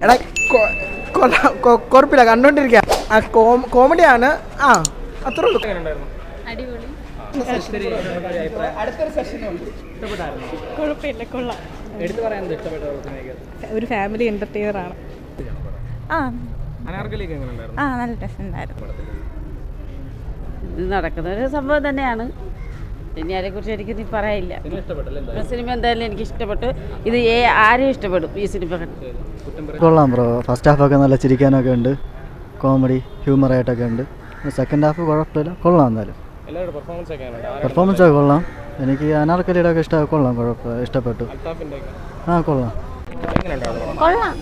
എടാ കുഴപ്പമില്ല, കണ്ടോണ്ടിരിക്കാം. കോമഡിയാണ്. ആ അത്രേ ഉള്ളൂ. അടിപൊളി. കുഴപ്പമില്ല, കൊള്ളാം. ഒരു ഫാമിലി എന്റർടൈനർ ആണ്. നല്ല രസമുണ്ടായിരുന്നു. ഇത് നടക്കുന്ന ഒരു സംഭവം തന്നെയാണ്. ഇനി അതിനെക്കുറിച്ച് എനിക്ക് പറയാനില്ല. സിനിമ എന്തായാലും എനിക്ക് ഇഷ്ടപ്പെട്ടു. ഇത് ആരും ഇഷ്ടപ്പെടും ഈ സിനിമ. കൊള്ളാം ബ്രോ. ഫസ്റ്റ് ഹാഫൊക്കെ നല്ല ചിരിക്കാനൊക്കെ ഉണ്ട്, കോമഡി ഹ്യൂമറായിട്ടൊക്കെ ഉണ്ട്. സെക്കൻഡ് ഹാഫ് കുഴപ്പമില്ല, കൊള്ളാം. എന്നാലും പെർഫോമൻസ് ഒക്കെ കൊള്ളാം. എനിക്ക് അനാർക്കലിയുടെ ഒക്കെ കൊള്ളാം, കുഴപ്പമില്ല, ഇഷ്ടപ്പെട്ടു. ആ കൊള്ളാം. കൊള്ളാം.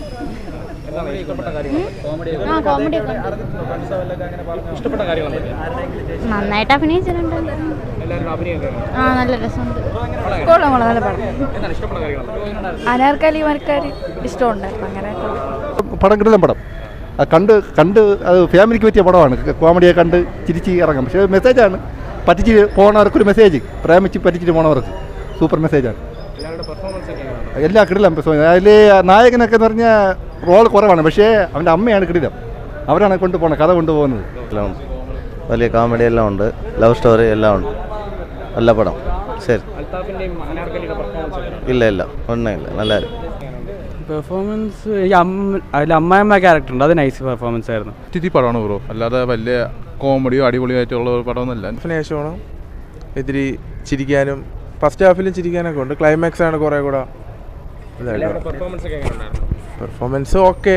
നന്നായിട്ട് അഭിനയിച്ചിട്ടുണ്ട്. നല്ല രസമുണ്ട്. കൊള്ളാം, നല്ല പടം. അനാർക്കലി മരക്കാരി ഇഷ്ടമുണ്ടായിരുന്നു. അങ്ങനെ പടം കിടലം പടം കണ്ട് അത് ഫാമിലിക്ക് പറ്റിയ പടമാണ്. കോമഡിയെ കണ്ട് ചിരിച്ച് ഇറങ്ങാം. പക്ഷേ മെസ്സേജാണ്. പറ്റിച്ച് പോണവർക്കൊരു മെസ്സേജ്, പ്രേമിച്ച് പറ്റിച്ചിട്ട് പോണവർക്ക് സൂപ്പർ മെസ്സേജാണ്. എല്ലാ കിടിലം. അതിൽ നായകനൊക്കെ എന്ന് പറഞ്ഞാൽ റോൾ കുറവാണ്, പക്ഷേ അവൻ്റെ അമ്മയാണ് കിടിലം. അവരാണ് കൊണ്ടുപോകുന്നത്, കഥ കൊണ്ടുപോകുന്നത്. എല്ലാം ഉണ്ട്, വലിയ കോമഡി എല്ലാം ഉണ്ട്, ലവ് സ്റ്റോറി എല്ലാം ഉണ്ട്. നല്ല പടം. ശരി. ഇല്ല ഒന്നും ഇല്ല, നല്ല പെർഫോമൻസ്. അതിൽ അമ്മായിമ്മ ക്യാരക്ടർ ഉണ്ട്, അത് നൈസ് പെർഫോമൻസ് ആയിരുന്നു. ടിറ്റി പടമാണ് ബ്രോ, അല്ലാതെ വലിയ കോമഡിയോ അടിപൊളിയായിട്ടുള്ള ഒരു പടമൊന്നുമല്ല. ഫിനേഷമാണ് ഇത്തിരി ചിരിക്കാനും ഫസ്റ്റ് ഹാഫിലും ചിരിക്കാനൊക്കെ ഉണ്ട്. ക്ലൈമാക്സ് ആണ് കുറേ കൂടെ. Performance okay.